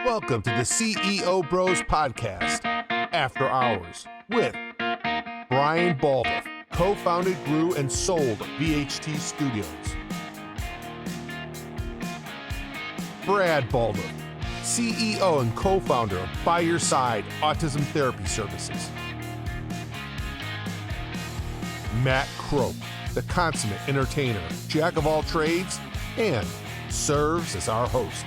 Welcome to the CEO Bros Podcast, After Hours, with Brian Baldoff, co-founded, grew, and sold VHT Studios. Brad Baldoff, CEO and co-founder of By Your Side Autism Therapy Services. Matt Croak, the consummate entertainer, jack of all trades, and serves as our host.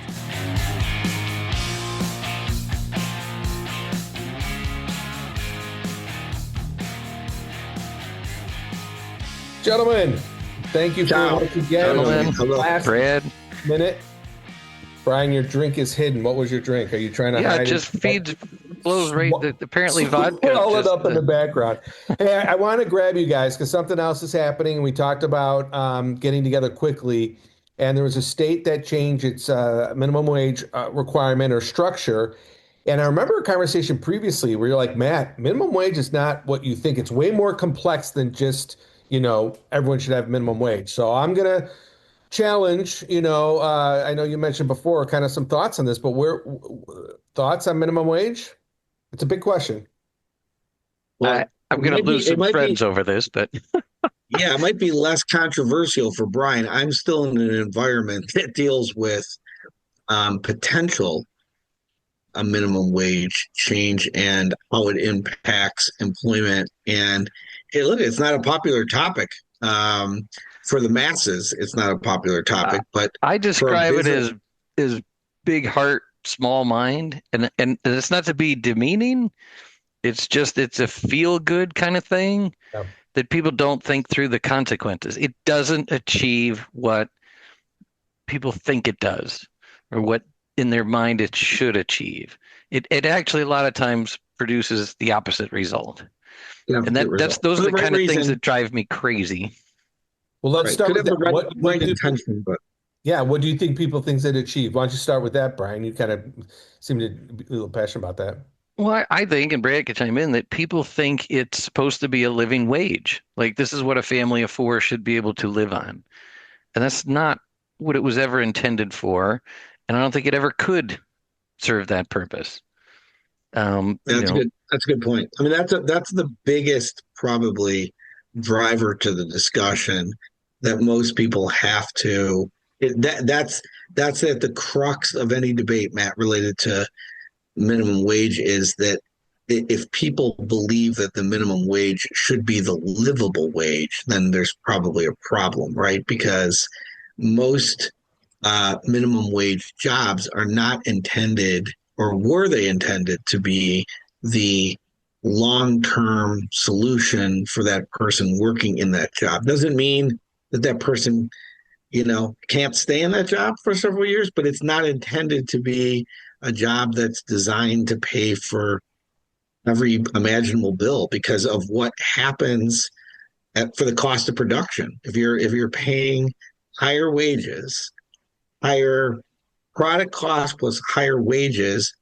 Gentlemen, thank you for once again. Last Brad. Minute. Brian, your drink is hidden. What was your drink? Are you trying to hide it? Just flows right. Apparently, vodka. Swallow it up in the background. Hey, I want to grab you guys because something else is happening. And we talked about getting together quickly. And there was a state that changed its minimum wage requirement or structure. And I remember a conversation previously where you're like, Matt, minimum wage is not what you think. It's way more complex than just, everyone should have minimum wage. So I'm going to challenge, I know you mentioned before kind of some thoughts on this, but thoughts on minimum wage? It's a big question. Well, I'm going to lose some friends over this, but yeah, it might be less controversial for Brian. I'm still in an environment that deals with potential a minimum wage change and how it impacts employment. And hey, look, it's not a popular topic. For the masses, it's not a popular topic, but I describe it as big heart, small mind, and it's not to be demeaning. It's a feel good kind of thing that people don't think through the consequences. It doesn't achieve what people think it does, or what in their mind it should achieve. It actually a lot of times produces the opposite result, and those are the kind of things that drive me crazy. Well, let's start with what intention, but yeah, what do you think people think that achieve? Why don't you start with that, Brian? You kind of seem to be a little passionate about that. Well, I think, and Brad could chime in, that people think it's supposed to be a living wage. Like this is what a family of four should be able to live on, and that's not what it was ever intended for, and I don't think it ever could serve that purpose. That's good. That's a good point. I mean, that's the biggest probably driver to the discussion that most people have to. That's at the crux of any debate, Matt, related to minimum wage, is that if people believe that the minimum wage should be the livable wage, then there's probably a problem, right? Because most minimum wage jobs are not intended, or were they intended to be the long-term solution for that person working in that job. Doesn't mean that person, can't stay in that job for several years, but it's not intended to be a job that's designed to pay for every imaginable bill because of what happens for the cost of production. If you're paying higher wages, higher product cost plus higher wages,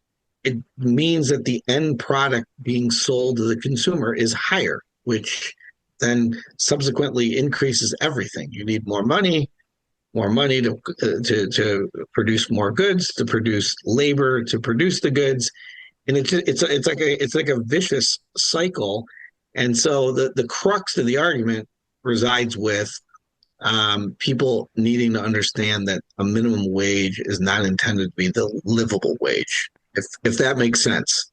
it means that the end product being sold to the consumer is higher, which then subsequently increases everything. You need more money to produce more goods, to produce labor, to produce the goods, and it's like a vicious cycle. And so the crux of the argument resides with people needing to understand that a minimum wage is not intended to be the livable wage. If that makes sense.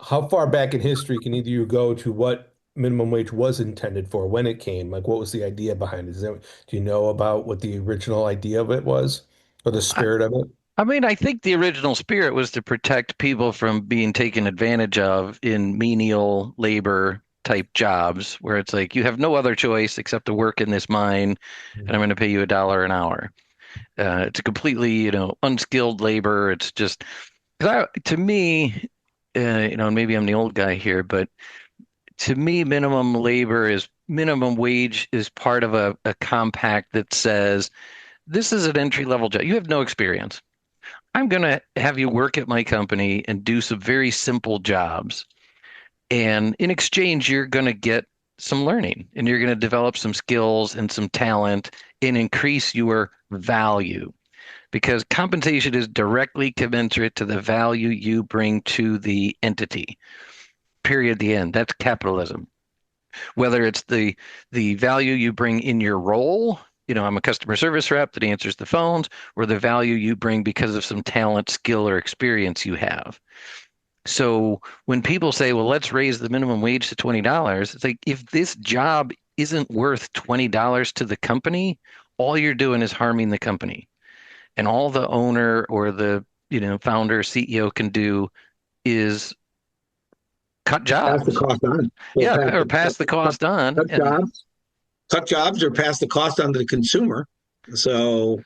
How far back in history can either you go to what minimum wage was intended for, when it came? Like, what was the idea behind it? Do you know about what the original idea of it was, or the spirit of it? I mean, I think the original spirit was to protect people from being taken advantage of in menial labor type jobs, where it's like you have no other choice except to work in this mine, and I'm going to pay you $1 an hour. It's a completely, unskilled labor. It's just. To me, and maybe I'm the old guy here, but to me, minimum wage is part of a compact that says, this is an entry-level job. You have no experience. I'm going to have you work at my company and do some very simple jobs. And in exchange, you're going to get some learning, and you're going to develop some skills and some talent and increase your value. because compensation is directly commensurate to the value you bring to the entity. Period. The end. That's capitalism. Whether it's the value you bring in your role, I'm a customer service rep that answers the phones, or the value you bring because of some talent, skill, or experience you have. So when people say, well, let's raise the minimum wage to $20, it's like if this job isn't worth $20 to the company, all you're doing is harming the company. And all the owner or the, founder, CEO can do is cut Pass the jobs. cost on. Well, Yeah, or pass the cost on. cut jobs, cut jobs, or pass the cost on to the consumer. So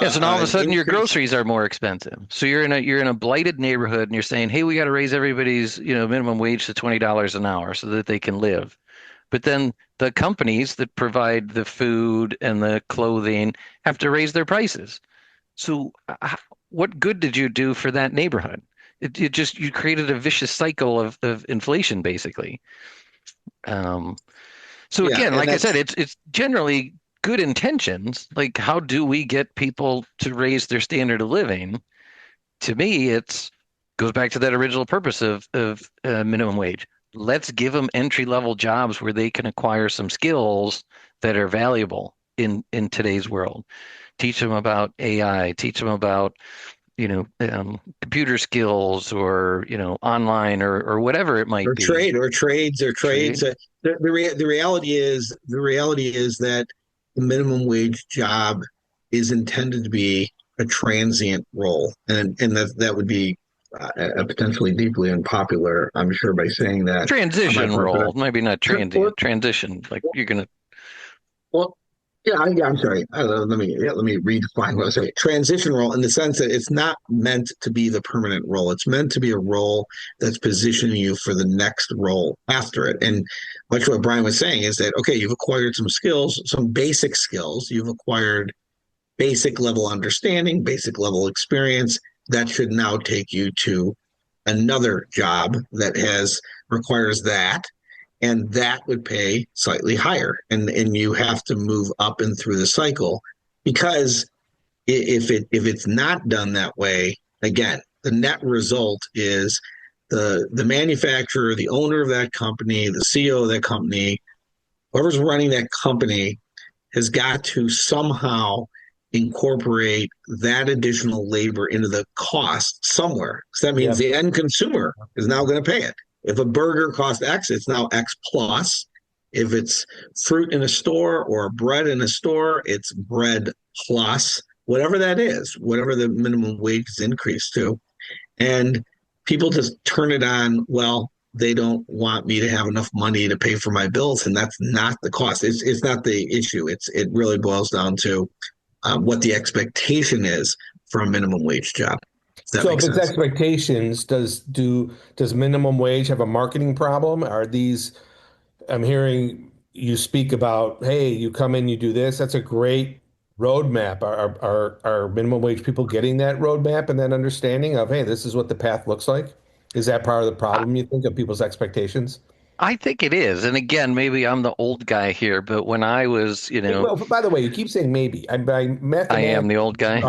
Yes, and all of a an sudden your increase. groceries are more expensive. So you're in a blighted neighborhood and you're saying, "Hey, we got to raise everybody's, minimum wage to $20 an hour so that they can live." But then the companies that provide the food and the clothing have to raise their prices. So what good did you do for that neighborhood? It just you created a vicious cycle of inflation basically. Um, so Yeah, again, and like I said, that's it's generally good intentions. Like, how do we get people to raise their standard of living? To me, it's goes back to that original purpose of minimum wage. Let's give them entry level jobs where they can acquire some skills that are valuable in today's world. Teach them about AI. Teach them about computer skills or online or whatever it might or be. trade or trades or trades. Trade. The reality is that the minimum wage job is intended to be a transient role, and that would be potentially deeply unpopular, I'm sure, by saying that on my Transition part. role, maybe not Or, transient, transition. Like you're gonna, well, yeah, I'm sorry. Let me redefine what I was saying. Transition role in the sense that it's not meant to be the permanent role. It's meant to be a role that's positioning you for the next role after it. And much what Brian was saying is that okay, you've acquired some skills, some basic skills. You've acquired basic level understanding, basic level experience. That should now take you to another job that has requires that, and that would pay slightly higher, and you have to move up and through the cycle, because if it's not done that way, again, the net result is the manufacturer, the owner of that company, the CEO of that company, whoever's running that company has got to somehow incorporate that additional labor into the cost somewhere. So that means Yep. the end consumer is now going to pay it. If a burger costs X, it's now X plus. If it's fruit in a store or bread in a store, it's bread plus, whatever that is, whatever the minimum wage is increased to. And people just turn it on, well, they don't want me to have enough money to pay for my bills, and that's not the cost. It's not the issue. It really boils down to what the expectation is for a minimum wage job. Does that So make if it's sense? expectations, does minimum wage have a marketing problem? Are these, I'm hearing you speak about, hey, you come in, you do this. That's a great roadmap. Are minimum wage people getting that roadmap and that understanding of, hey, this is what the path looks like? Is that part of the problem, you think, of people's expectations? I think it is. And again, maybe I'm the old guy here, but when I was, Well, by the way, you keep saying maybe. I'm by I am mathematics. the old guy.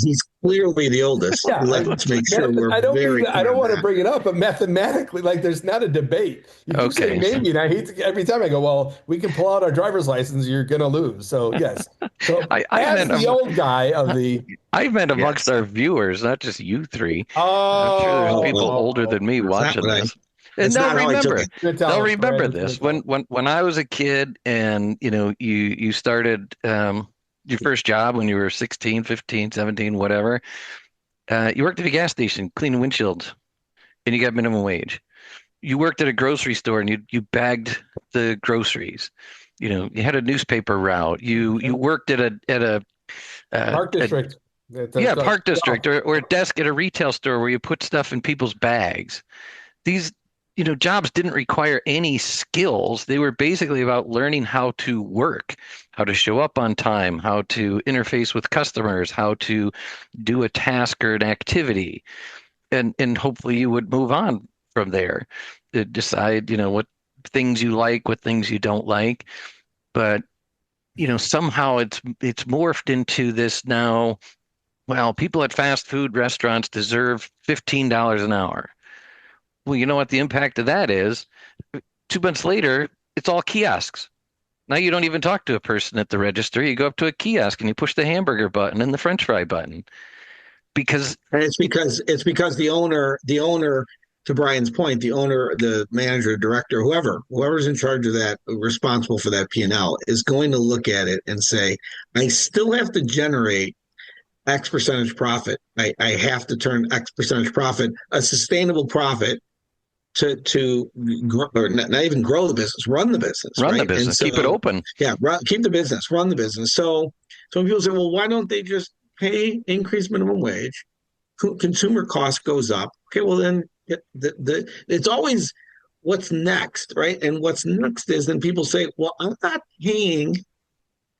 He's clearly the oldest. Yeah, Let's make sure we're I don't very mean I clear don't on want to that. bring it up, but mathematically, like there's not a debate. You keep saying Okay. maybe, and I hate to, every time I go, well, we can pull out our driver's license, you're gonna lose. So yes. So I as meant the old guy of the I meant amongst Yes. our viewers, not just you three. I'm sure there's Oh, people oh, older oh, than me that's not watching what I. this. And That's not how I took it. gonna they'll tell him, remember Brandon's gonna this. tell When him. when I was a kid and you started your first job when you were 16, 15, 17, whatever, you worked at a gas station cleaning windshields and you got minimum wage. You worked at a grocery store and you bagged the groceries. You had a newspaper route. You worked Park a District. yeah, That's park district or a desk at a retail store where you put stuff in people's bags. These, jobs didn't require any skills. They were basically about learning how to work, how to show up on time, how to interface with customers, how to do a task or an activity. And hopefully you would move on from there to decide, what things you like, what things you don't like. But somehow it's morphed into this now. Well, people at fast food restaurants deserve $15 an hour. Well, you know what the impact of that is? 2 months later, it's all kiosks. Now you don't even talk to a person at the register. You go up to a kiosk and you push the hamburger button and the French fry button because And it's because the owner, to Brian's point, the owner, the manager, director, whoever's in charge of that, responsible for that P&L, is going to look at it and say, I still have to generate X percentage profit. I have to turn X percentage profit, a sustainable profit, to grow, or not even grow the business, run the business, run the right? And business, keep it so, open. yeah, keep the business, run the business. So when people say, well, why don't they just increase minimum wage? Consumer cost goes up. Okay, well then it's always what's next, right? And what's next is then people say, well, I'm not paying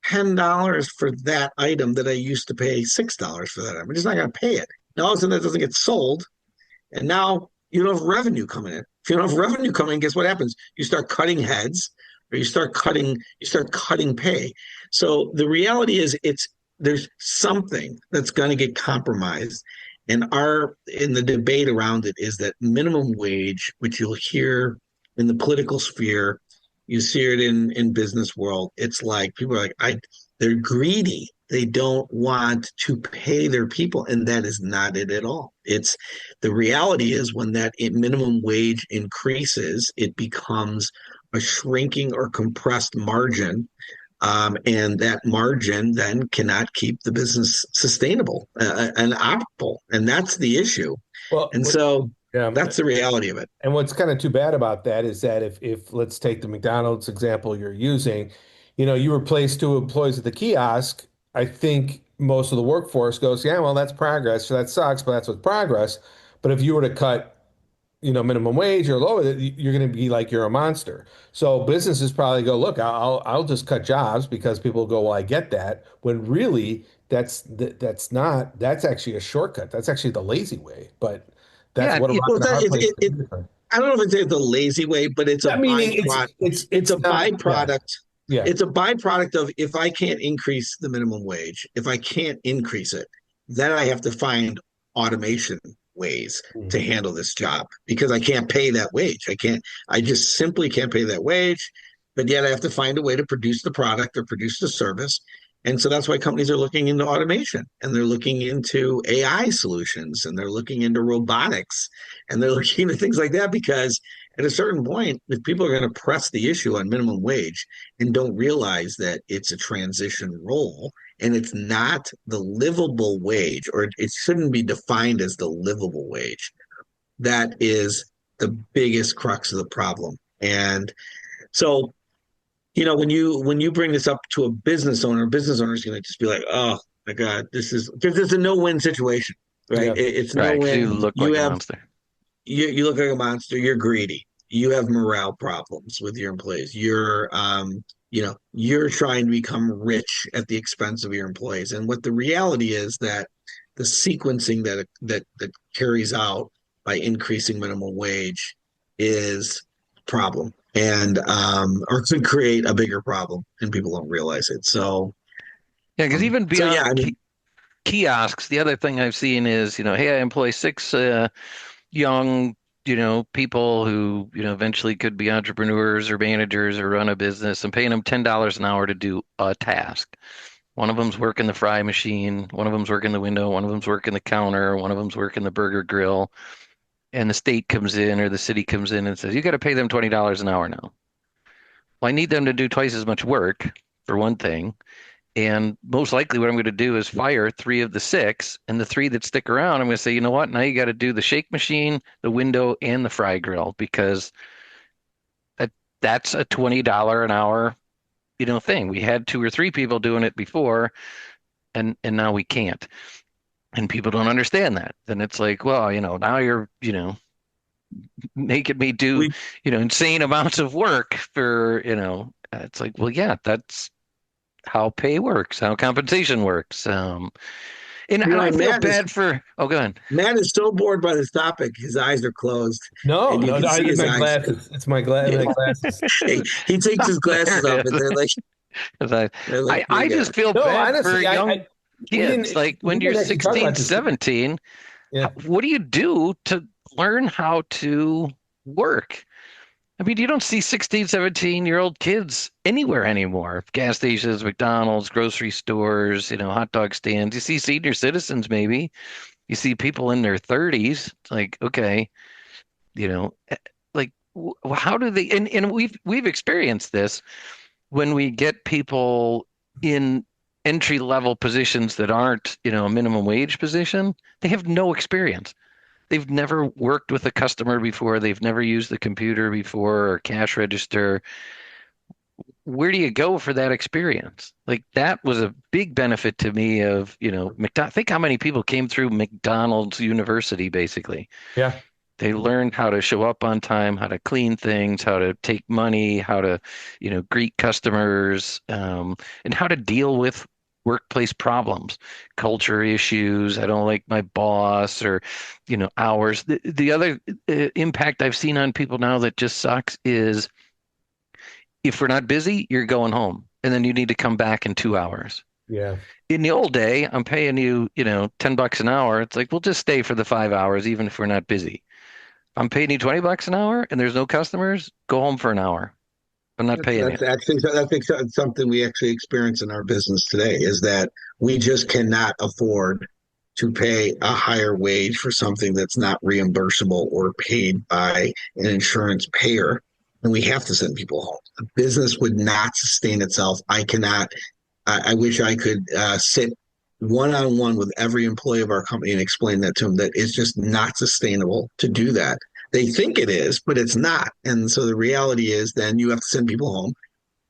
$10 for that item that I used to pay $6 for that item. I'm just not going to pay it. Now all of a sudden that doesn't get sold, and now you don't have revenue coming in. If you don't have revenue coming in, guess what happens? You start cutting heads, or you start cutting pay. So the reality is, there's something that's going to get compromised, and our in the debate around it is that minimum wage, which you'll hear in the political sphere, you see it in business world. It's like people are like, they're greedy. They don't want to pay their people, and that is not it at all. It's the reality is when that minimum wage increases, it becomes a shrinking or compressed margin, and that margin then cannot keep the business sustainable and operable, and that's the issue. Well, And so yeah, that's the reality of it. and what's kind of too bad about that is that if let's take the McDonald's example you're using, you replace two employees at the kiosk, I think most of the workforce goes, yeah, well, that's progress. So that sucks, but that's what's progress. But if you were to cut, minimum wage or lower it, you're going to be like you're a monster. So businesses probably go, look, I'll just cut jobs because people go, well, I get that. When really that's actually a shortcut. That's actually the lazy way. But that's Yeah, what about Well, the hard place. I don't know if it's the lazy way, but it's a I mean, byproduct. It's a it's not. Yeah, byproduct. yeah. It's a byproduct of, if I can't increase the minimum wage, if I can't increase it, then I have to find automation ways to Mhm. handle this job because I can't pay that wage. I just simply can't pay that wage, but yet I have to find a way to produce the product or produce the service. And so that's why companies are looking into automation, and they're looking into AI solutions, and they're looking into robotics, and they're looking into things like that, because at a certain point, if people are going to press the issue on minimum wage and don't realize that it's a transition role and it's not the livable wage, or it shouldn't be defined as the livable wage, that is the biggest crux of the problem. And so, when you bring this up to a business owner is going to just be like, oh my God, this is because it's a no-win situation, right? Yeah. It's right. no 'Cause you win. look You like a have monster. you look like a monster. You're greedy. You have morale problems with your employees. You're trying to become rich at the expense of your employees. And what the reality is, that the sequencing that carries out by increasing minimum wage is a problem, and or could create a bigger problem, and people don't realize it. So, Yeah, because even so yeah, beyond I mean, kiosks, the other thing I've seen is, hey, I employ six young, people who, eventually could be entrepreneurs or managers or run a business, and paying them $10 an hour to do a task. One of them's working the fry machine, one of them's working the window, one of them's working the counter, one of them's working the burger grill. And the state comes in or the city comes in and says, you got to pay them $20 an hour now. Well, I need them to do twice as much work, for one thing. And most likely, what I'm going to do is fire three of the six, and the three that stick around, I'm going to say, you know what? Now you got to do the shake machine, the window, and the fry grill, because that that's a $20 an hour, thing. We had two or three people doing it before, and now we can't. And people don't understand that. Then it's like, well, now you're, making me do, we insane amounts of work for, it's like, well, yeah, that's how pay works, how compensation works. And I and feel bad for, oh, go ahead. Matt is so bored by this topic, his eyes are closed, No, and you no, can no, I see need his my eyes. glasses. It's my glasses. He takes his There glasses off, it and is. they're like 'Cause It looks I pretty just good. feel No, bad for honestly, young we kids. didn't Like we when you're didn't actually talk 16, about this. 17, Yeah. what do you do to learn how to work? I mean, you don't see 16, 17-year-old kids anywhere anymore. Gas stations, McDonald's, grocery stores, hot dog stands. You see senior citizens maybe. You see people in their 30s. It's like, okay, you know, eh, like how do they and we've experienced this when we get people in entry level positions that aren't, a minimum wage position, they have no experience. They've never worked with a customer before. They've never used the computer before or cash register. Where do you go for that experience? Like that was a big benefit to me of, McDonald's. Think how many people came through McDonald's University, basically. Yeah. They learned how to show up on time, how to clean things, how to take money, how to, greet customers, and how to deal with workplace problems, culture issues. I don't like my boss or, hours. The other impact I've seen on people now that just sucks is if we're not busy, you're going home and then you need to come back in 2 hours. Yeah. In the old day, I'm paying you, $10 an hour. It's like, we'll just stay for the 5 hours, even if we're not busy. I'm paying you $20 an hour and there's no customers, go home for an hour. I'm not paying you. That's something we actually experience in our business today is that we just cannot afford to pay a higher wage for something that's not reimbursable or paid by an insurance payer. And we have to send people home. The business would not sustain itself. I wish I could sit one on one with every employee of our company and explain that to them that it's just not sustainable to do that. They think it is, but it's not. And so the reality is then you have to send people home.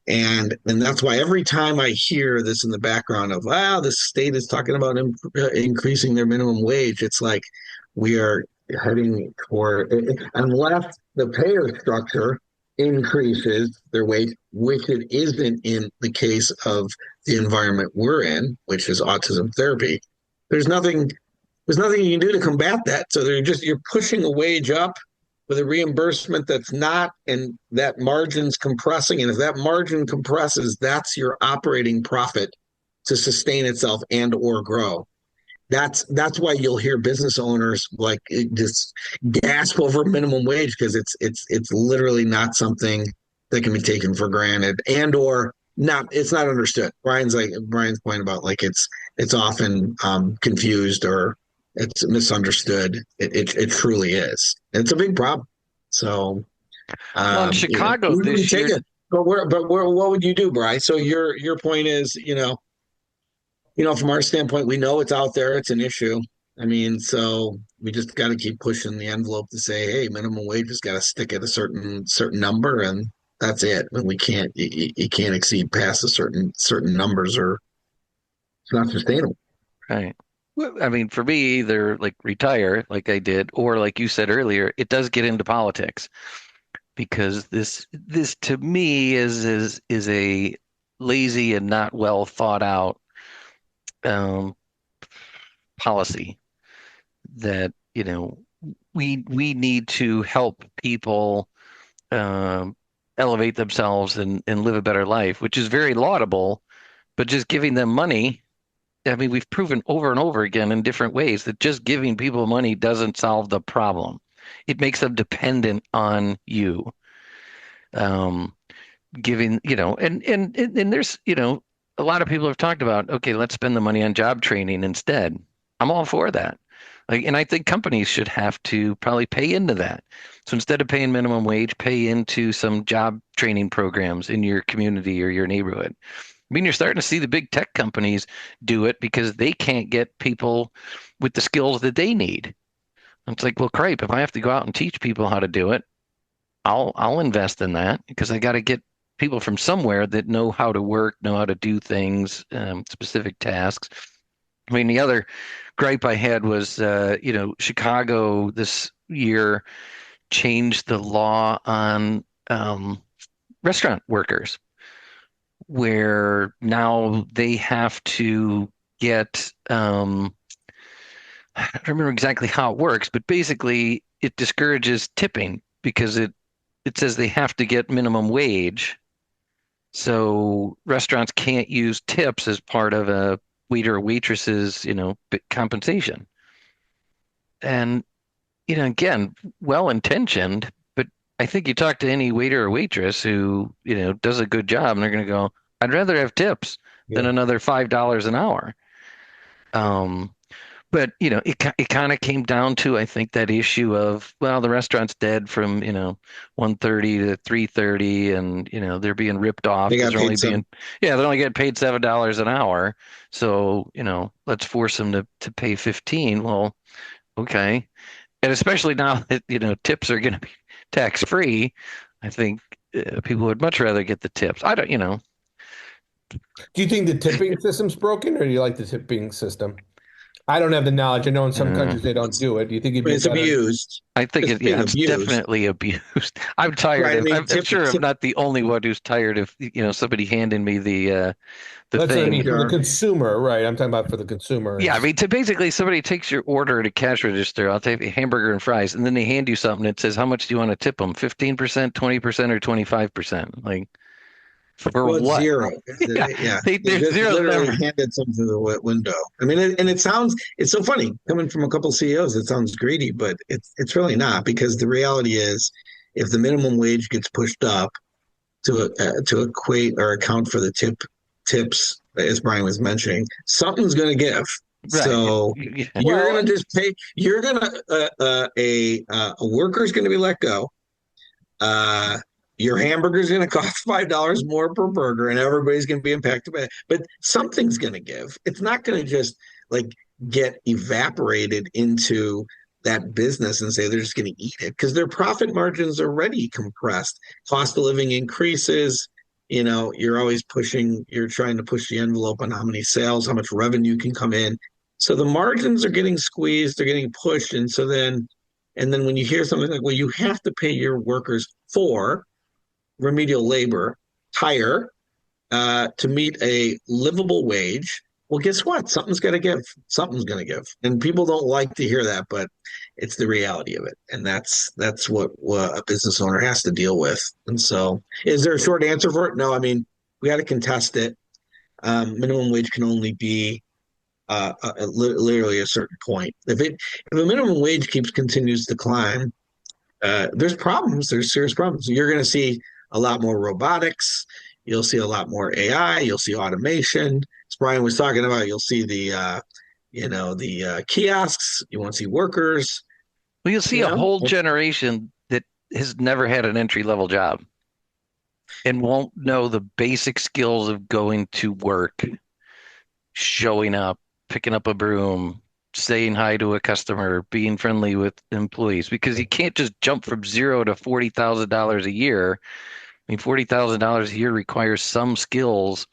And that's why every time I hear this in the background of, wow, the state is talking about increasing their minimum wage, it's like we are heading for, unless the payer structure increases their wage, which it isn't in the case of the environment we're in, which is autism therapy. There's nothing there's nothing you can do to combat that. So you're pushing a wage up with a reimbursement that's not, and that margin's compressing. And if that margin compresses, that's your operating profit to sustain itself and or grow. That's why you'll hear business owners like just gasp over minimum wage because it's literally not something that can be taken for granted and or not. It's not understood. Brian's point about like it's often confused or it's misunderstood. It truly is. It's a big problem. So Well, in Chicago we this take year, it. What would you do, Brian? So your point is, from our standpoint, we know it's out there, it's an issue. I mean, so we just got to keep pushing the envelope to say, hey, minimum wage has got to stick at a certain number, and that's it. And we can't you can't exceed past a certain numbers, or it's not sustainable. right? Well, I mean, for me, either like retire, like I did, or like you said earlier, it does get into politics because this to me is a lazy and not well thought out um, policy that, we need to help people um, elevate themselves and live a better life, which is very laudable, but just giving them money. I mean, we've proven over and over again in different ways that just giving people money doesn't solve the problem. It makes them dependent on you. Um, Giving, and there's, a lot of people have talked about, okay, let's spend the money on job training instead. I'm all for that. Like, and I think companies should have to probably pay into that. So instead of paying minimum wage, pay into some job training programs in your community or your neighborhood. I mean, you're starting to see the big tech companies do it because they can't get people with the skills that they need. It's like, well, crap, if I have to go out and teach people how to do it, I'll invest in that because I got to get people from somewhere that know how to work, know how to do things, specific tasks. I mean, the other gripe I had was, Chicago this year changed the law on restaurant workers, where now they have to get, I don't remember exactly how it works, but basically it discourages tipping because it says they have to get minimum wage So restaurants can't use tips as part of a waiter or waitress's, compensation. And, again, well-intentioned, but I think you talk to any waiter or waitress who, does a good job and they're going to go, I'd rather have tips than Yeah. another $5 an hour. Um, But it kind of came down to, I think, that issue of, well, the restaurant's dead from 1:30 to 3:30, and they're being ripped off They because got paid some. they're only getting paid $7 an hour. So let's force them to pay 15. Well, okay, and especially now that tips are going to be tax free, I think people would much rather get the tips. I don't, Do you think the tipping system's broken, or do you like the tipping system? I don't have the knowledge. I know in some uh, countries they don't It's, do it. Do you think it'd be it's better? abused. I think It's being it's abused, definitely abused. I'm tired right? I of, mean, I'm sure I'm not the only one who's tired of, somebody handing me the That's what I mean thing. for the jar. consumer, right? I'm talking about for the consumer. Yeah, I It's mean, to basically somebody takes your order at a cash register, I'll take a hamburger and fries, and then they hand you something that says, how much do you want to tip them? 15%, 20%, or 25%? Like, for Well, it's what? zero. Yeah, Yeah, they there's just zero literally never. handed something through the window. I mean, and it sounds, it's so funny coming from a couple CEOs. It sounds greedy, but it's really not, because the reality is, if the minimum wage gets pushed up to equate or account for the tips, as Brian was mentioning, something's going to give. Right. So Yeah. you're well, going to and just pay. You're going to a worker's going to be let go. Uh, your hamburger's going to cost $5 more per burger, and everybody's going to be impacted by it. But something's going to give. It's not going to just like get evaporated into that business and say they're just going to eat it, because their profit margins are already compressed. Cost of living increases. You're always pushing. You're trying to push the envelope on how many sales, how much revenue can come in. So the margins are getting squeezed. They're getting pushed, and then when you hear something like, well, you have to pay your workers for remedial labor higher to meet a livable wage, well, guess what? Something's got to give. Something's going to give. And people don't like to hear that, but it's the reality of it. And that's what a business owner has to deal with. And so, is there a short answer for it? No, I mean, we got to contest it. Minimum wage can only be literally a certain point. If a minimum wage continues to climb, there's problems. There's serious problems. You're going to see a lot more robotics. You'll see a lot more AI. You'll see automation. As Brian was talking about, you'll see the kiosks. You won't see workers. Well, you'll see You a know, whole generation that has never had an entry level job and won't know the basic skills of going to work, showing up, picking up a broom, saying hi to a customer, being friendly with employees, because you can't just jump from zero to $40,000 a year. I mean, $40,000 a year requires some skills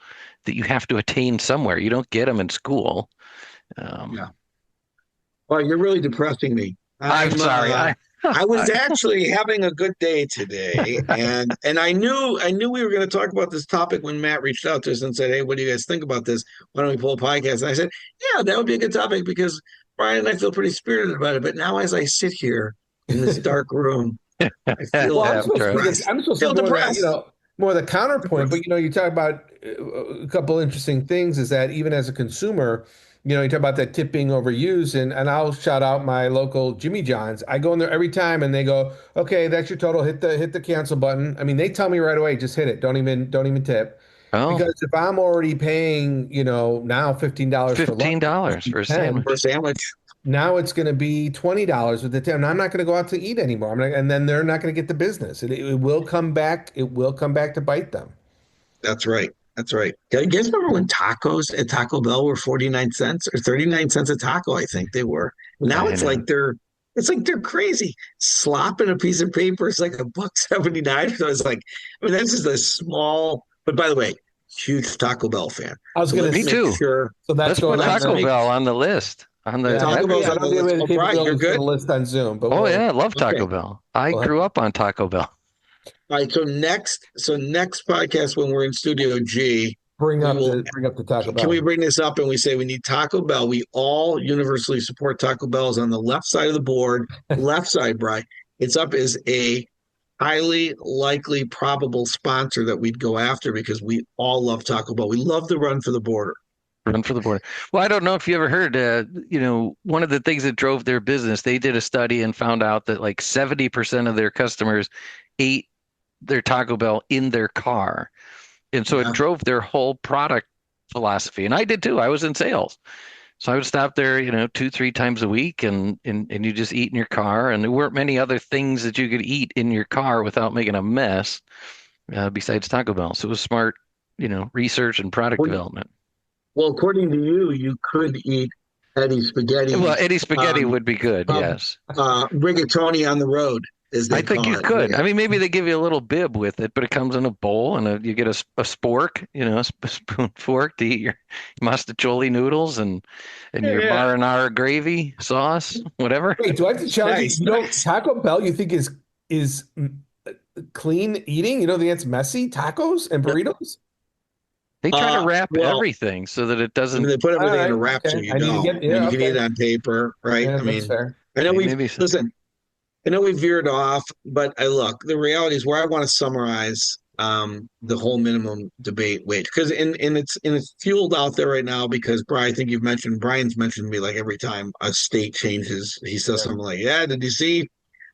that you have to attain somewhere. You don't get them in school. Um, yeah. Well, you're really depressing me. I'm sorry. I was I actually having a good day today, and I knew we were going to talk about this topic when Matt reached out to us and said, "Hey, what do you guys think about this? Why don't we pull a podcast?" And I said, "Yeah, that would be a good topic, because Brian and I feel pretty spirited about it." But now, as I sit here in this dark room, I well, feel I'm supposed to be depressed. I'm supposed to Feel be more the depressed. more the counterpoint. But Depressed. you talk about a couple interesting things. Is that even as a consumer, you talk about that tipping overuse, and I'll shout out my local Jimmy John's. I go in there every time, and they go, "Okay, that's your total. Hit the cancel button." I mean, they tell me right away, just hit it. Don't even tip. oh, Because if I'm already paying, now $15 for lunch, it used $15 to be for a 10. For a sandwich. sandwich. Now it's going to be $20 with the 10. And I'm not going to go out to eat anymore. And then they're not going to get the business. It will come back. It will come back to bite them. That's right. That's right. You guys remember when tacos at Taco Bell were 49 cents or 39 cents a taco? I think they were. Now I know. it's like they're crazy. Slopping a piece of paper is like a buck 79. So it's like, I mean, that's just a small, but by the way, huge Taco Bell fan. I was So going to let's Me say, make too. sure. so that's Let's going put on Let's the, Taco make Bell on the list. On the, yeah, Taco Bell's I on the don't have list. any Oh, Brian, you're capabilities for the good? list on Zoom, but oh we'll, yeah, I love Okay. Taco Bell. I we'll have, grew up on Taco Bell. All right. So next podcast when we're in Studio G, bring we up will. the Taco Can we Bell. bring this up and we say we need Taco Bell? We all universally support Taco Bell's on the left side of the board. Left side, Brian. It's up as a highly likely probable sponsor that we'd go after because we all love Taco Bell. We love the run for the border. Run for the border. Well, I don't know if you ever heard, one of the things that drove their business, they did a study and found out that like 70% of their customers ate their Taco Bell in their car. And so it Yeah. drove their whole product philosophy. And I did too. I was in sales. So I would stop there, 2, 3 times a week and you just eat in your car. And there weren't many other things that you could eat in your car without making a mess, besides Taco Bell. So it was smart, research and product Well, development. well, according to you, you could eat Eddie Well, Spaghetti, Eddie Spaghetti um, would be good, pub, yes. rigatoni on the road, as I they think call you it. could. I mean, maybe they give you a little bib with it, but it comes in a bowl and you get a spork, a spoon fork to eat your mostaccioli noodles and your Yeah. marinara gravy sauce, whatever. Wait, do I have to challenge you? Nice, You don't nice. Taco Bell? You think is clean eating? You don't think it's messy? Tacos and burritos? They try to wrap Well, everything so that it I mean, doesn't. they put All everything in a right, wrap so okay. you I need to know. get, I mean, yeah, you can eat okay. it on paper, right? Yeah, I that's mean, fair. I know Maybe so. listen, I know we veered off, but I look, the reality is where I want to summarize the whole minimum debate wage because it's fueled out there right now because Brian, I think Brian's mentioned me like every time a state changes, he says Yeah. something like, yeah, did you see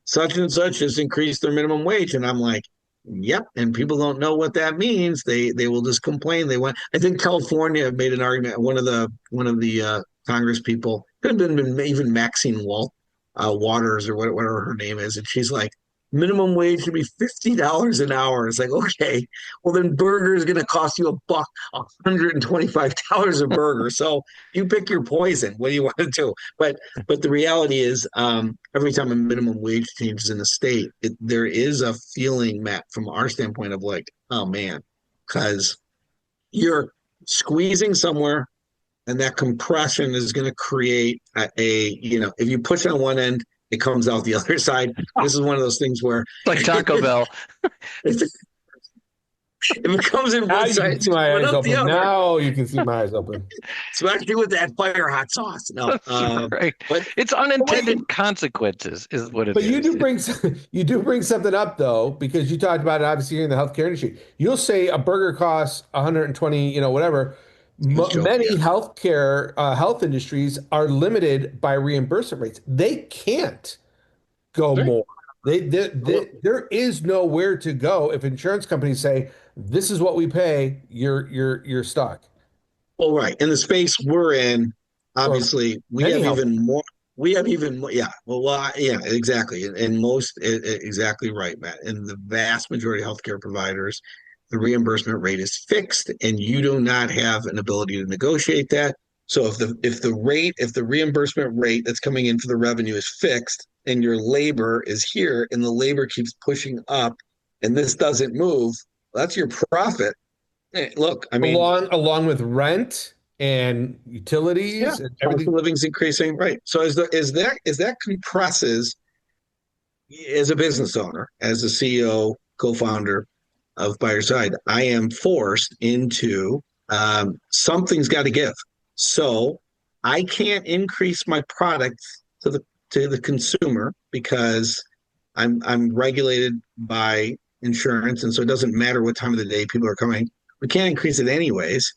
such and such has increased their minimum wage? And I'm like, yep. And people don't know what that means. They will just complain. I think California made an argument. One of the Congress people could have been even Maxine Waters or whatever her name is, and she's like, minimum wage should be $50 an hour. It's like, okay, well then burger is going to cost you $125 a burger. So you pick your poison. What do you want to do? But the reality is, every time a minimum wage changes in the state, there is a feeling, Matt, from our standpoint of like, oh man, because you're squeezing somewhere and that compression is going to create if you push on one end, it comes out the other side. This is one of those things where Like Taco Bell. if it comes in Now one you side, can it's see my coming eyes out the open. other, Now you can see my eyes open. especially with that fire hot sauce. No, That's right. but It's Wait, unintended consequences is what it but you is. do bring you do bring something up though, because you talked about it obviously in the healthcare industry. You'll say a burger costs 120, whatever. huge joke, Many yeah. health industries are limited by reimbursement rates. They can't go Right. more. Well, There is nowhere to go if insurance companies say this is what we pay. You're stuck. well, right. In the space we're in, Or obviously, we many have health. even more. We have even more. Yeah. Yeah, exactly. And exactly right, Matt. And the vast majority of healthcare providers, the reimbursement rate is fixed, and you do not have an ability to negotiate that. So if the reimbursement rate that's coming in for the revenue is fixed, and your labor is here, and the labor keeps pushing up, and this doesn't move, that's your profit. Hey, look, I mean, Along with rent and yeah, utilities and cost of everything. living's increasing, right? So as that compresses, as a business owner, as a CEO, co-founder of By Your Side, I am forced into something's got to give. So I can't increase my product to the consumer because I'm regulated by insurance, and so it doesn't matter what time of the day people are coming. We can't increase it anyways.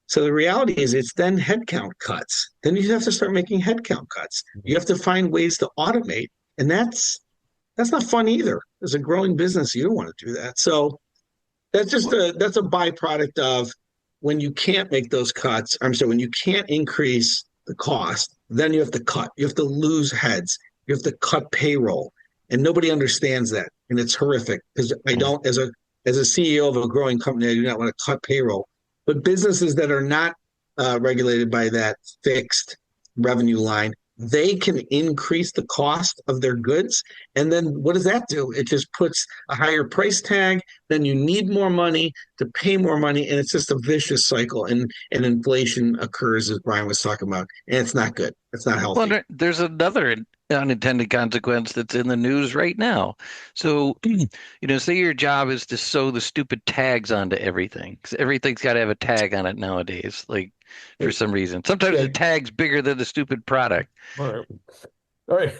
So the reality is it's then headcount cuts. Then you have to start making headcount cuts. You have to find ways to automate. And that's not fun either. As a growing business, you don't want to do that. So that's a byproduct of when you can't make those cuts. I'm sorry, when you can't increase the cost, then you have to cut. You have to lose heads. You have to cut payroll. And nobody understands that. And it's horrific because I don't, as a CEO of a growing company, I do not want to cut payroll. But businesses that are not regulated by that fixed revenue line, they can increase the cost of their goods. And then what does that do? It just puts a higher price tag. Then you need more money to pay more money. And it's just a vicious cycle. And inflation occurs, as Brian was talking about. And it's not good. It's not Well, healthy. there's another unintended consequence that's in the news right now. So, say your job is to sew the stupid tags onto everything, 'cause everything's got to have a tag on it nowadays, like for some reason. Sometimes the Yeah. tag's bigger than the stupid product. All right. All right.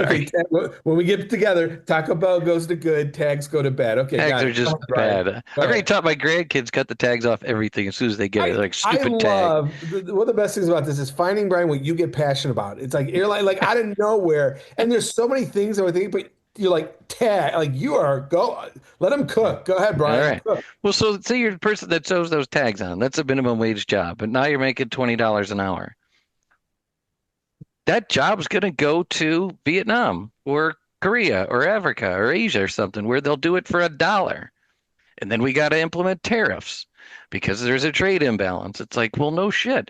Sorry. Okay, when we get together, Taco Bell goes to good, tags go to bad. Okay, Tags got are it. Go just ahead, Brian. bad. Go I've already ahead. taught my grandkids cut the tags off everything as soon as they get it. I They're like, I stupid tag. love one of the best things about this is finding, Brian, what you get passionate about. It's like you're like out of nowhere, and there's so many things I would think, but you're like tag, like you are go let them cook. Go ahead, All Brian. right. Well, so say you're the person that sews those tags on. That's a minimum wage job, but now you're making $20 an hour. That job's going to go to Vietnam or Korea or Africa or Asia or something where they'll do it for $1. And then we got to implement tariffs because there's a trade imbalance. It's like, well, no shit.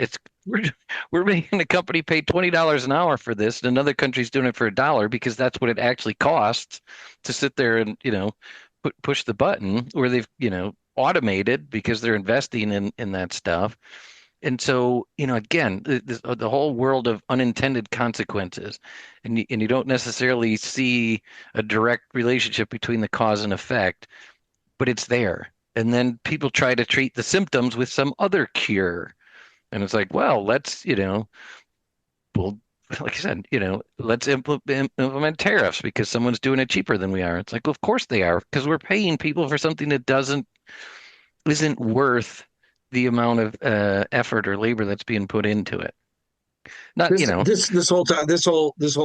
We're making a company pay $20 an hour for this, and another country's doing it for $1 because that's what it actually costs to sit there and push the button, or they've automated because they're investing in that stuff. And so, again, the whole world of unintended consequences, and you don't necessarily see a direct relationship between the cause and effect, but it's there. And then people try to treat the symptoms with some other cure. And it's like, well, well, like I said, let's implement tariffs because someone's doing it cheaper than we are. It's like, well, of course they are, because we're paying people for something that isn't worth the amount of effort or labor that's being put into it. Not, This whole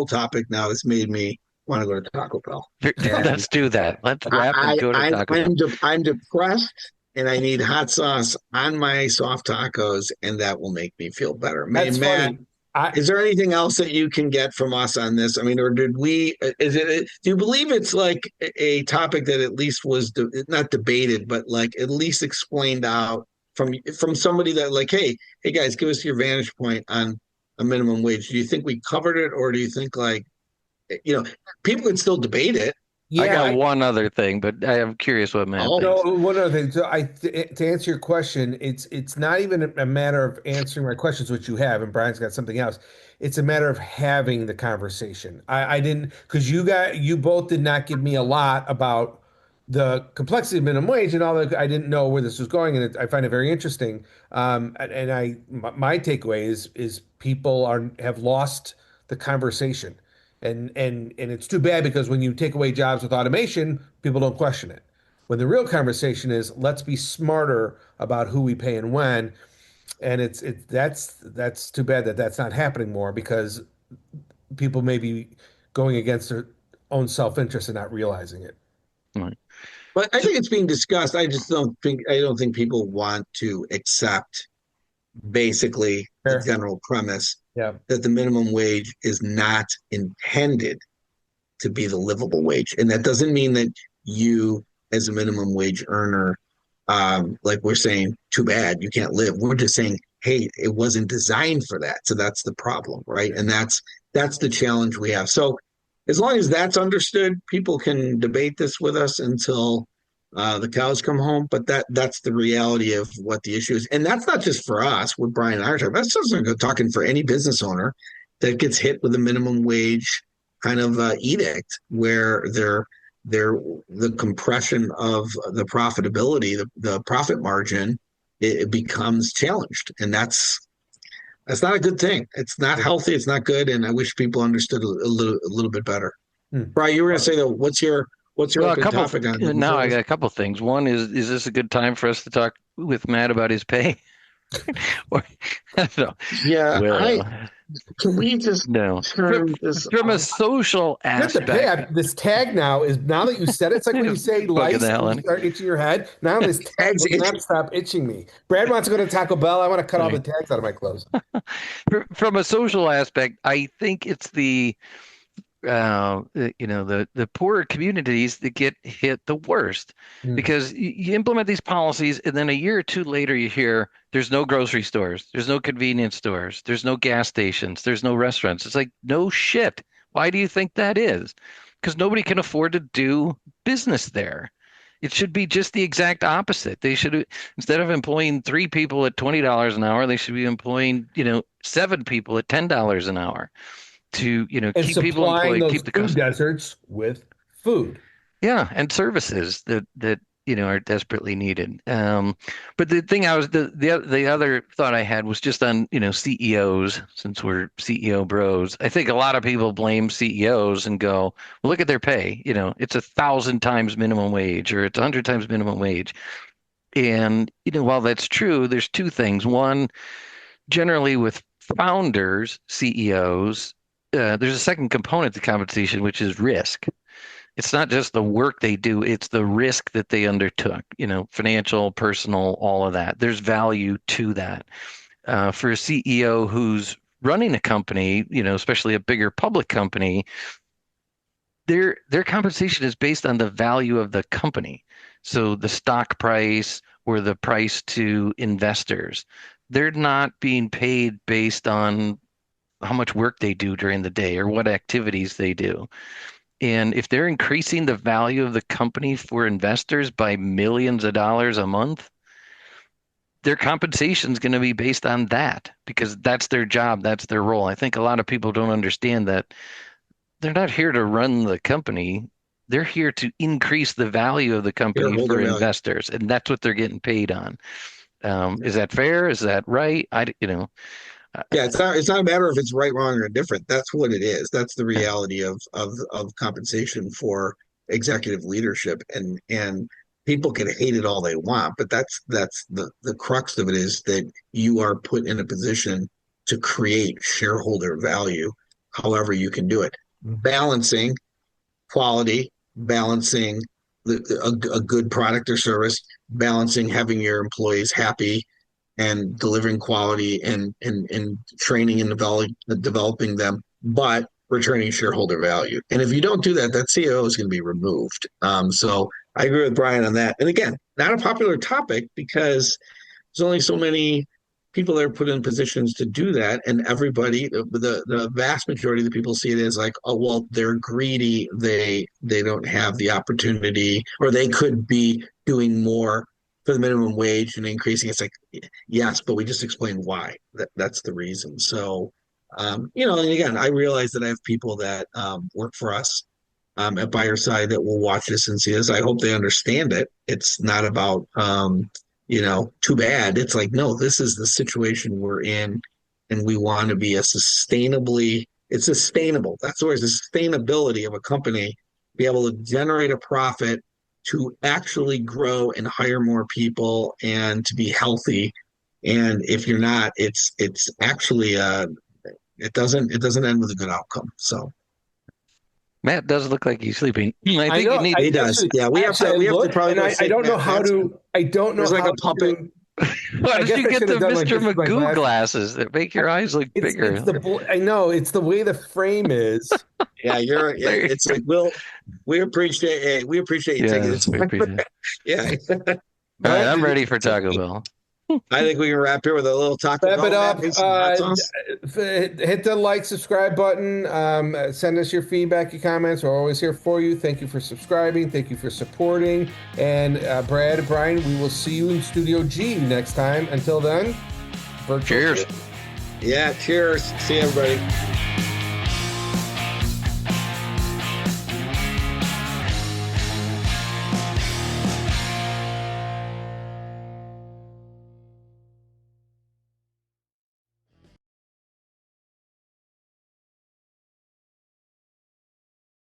topic now has made me want to go to Taco Bell. let's do that. Let's wrap and go to I Taco Bell. I'm depressed and I need hot sauce on my soft tacos, and that will make me feel better. That's Matt, funny. I is there anything else that you can get from us on this? I mean, or did we? Is it? Do you believe it's like a topic that at least was not debated, but like at least explained out from somebody that like, hey guys, give us your vantage point on a minimum wage. Do you think we covered it, or do you think like, you know, people can still debate it? I yeah, got one other thing, but I am curious what Matt Oh, thinks. no, one other thing. So to answer your question, it's not even a matter of answering my questions, which you have, and Brian's got something else. It's a matter of having the conversation. I didn't because you both did not give me a lot about the complexity of minimum wage and all that. I didn't know where this was going, and I find it very interesting. My takeaway is people have lost the conversation. And it's too bad because when you take away jobs with automation, people don't question it. When the real conversation is, let's be smarter about who we pay and when, and that's too bad that that's not happening more because people may be going against their own self-interest and not realizing it. Right. but I think it's being discussed. I don't think people want to accept basically the Fair. general premise Yeah. that the minimum wage is not intended to be the livable wage. And that doesn't mean that you, as a minimum wage earner, like we're saying, too bad, you can't live. We're just saying, hey, it wasn't designed for that. So that's the problem, right? And that's the challenge we have. So as long as that's understood, people can debate this with us until the cows come home. But that's the reality of what the issue is. And that's not just for us, what Brian and I are talking about. That's just talking for any business owner that gets hit with a minimum wage kind of edict where the compression of the profitability, the profit margin, it becomes challenged, and that's not a good thing. It's not healthy. It's not good, and I wish people understood a little bit better. Hmm. Brian, you were going to say that. What's your Well, open topic on this? now I got a couple things. One is this a good time for us to talk with Matt about his pay? Or, I don't know. Yeah, Well, can we just no. turn this From a off? social Good to pay. aspect, This tag now is now that you said it, it's like when you say bugging lice the hell and out you of start itching your head. Now this tag Tags will not stop itching me. Brad wants to go to Taco Bell. I want to cut all the me. tags out of my clothes. From a social aspect, I think it's the poorer communities that get hit the worst Hmm. because you implement these policies and then a year or two later you hear there's no grocery stores, there's no convenience stores, there's no gas stations, there's no restaurants. It's like, no shit. Why do you think that is? Because nobody can afford to do business there. It should be just the exact opposite. They should, instead of employing 3 people at $20 an hour, they should be employing, 7 people at $10 an hour to And keep people supplying employed, those keep the food customer. deserts with food. Yeah, and services that are desperately needed. But the thing the other thought I had was just on, CEOs, since we're CEO bros. I think a lot of people blame CEOs and go, well, look at their pay. It's 1,000 times minimum wage, or it's 100 times minimum wage. And, while that's true, there's two things. One, generally with founders, CEOs, there's a second component to compensation, which is risk. It's not just the work they do, it's the risk that they undertook, financial, personal, all of that. There's value to that. For a CEO who's running a company, especially a bigger public company, their compensation is based on the value of the company. So the stock price or the price to investors. They're not being paid based on how much work they do during the day or what activities they do. And if they're increasing the value of the company for investors by millions of dollars a month, their compensation is going to be based on that because that's their job, that's their role. I think a lot of people don't understand that they're not here to run the company. They're here to increase the value of the company for investors, and that's what they're getting paid on. Is that fair? Is that right? Yeah, it's not a matter of it's right, wrong, or indifferent. That's what it is. That's the reality of compensation for executive leadership. And people can hate it all they want, but that's the crux of it is that you are put in a position to create shareholder value, however you can do it. Balancing quality, balancing a good product or service, balancing having your employees happy and delivering quality and training and developing them, but returning shareholder value. And if you don't do that, that CEO is going to be removed. So I agree with Brian on that. And again, not a popular topic because there's only so many people that are put in positions to do that. And everybody, the vast majority of the people see it as like, oh, well, they're greedy. They don't have the opportunity, or they could be doing more for the minimum wage and increasing. It's like, yes, but we just explained why. That's the reason. So, and again, I realize that I have people that work for us at Buyer Side that will watch this and see this. I hope they understand it. It's not about, too bad. It's like, no, this is the situation we're in, and we want to be it's sustainable. That's where the sustainability of a company, be able to generate a profit, to actually grow and hire more people and to be healthy. And if you're not, it's actually it doesn't end with a good outcome. So Matt does look like he's sleeping. I think he does. Yeah, we have to probably. I don't know how to. I don't know. There's like a puppet. Why don't you get the Mr. Magoo glasses that make your eyes look bigger? I know it's the way the frame is. Yeah, it's like we appreciate you taking this. Yeah. All right, I'm ready for Taco Bell. I think we can wrap here with a little Taco Bell. Wrap it up. Hit the like, subscribe button. Send us your feedback, your comments. We're always here for you. Thank you for subscribing. Thank you for supporting. And Brad and Brian, we will see you in Studio G next time. Until then, cheers. Yeah, cheers. See you, everybody.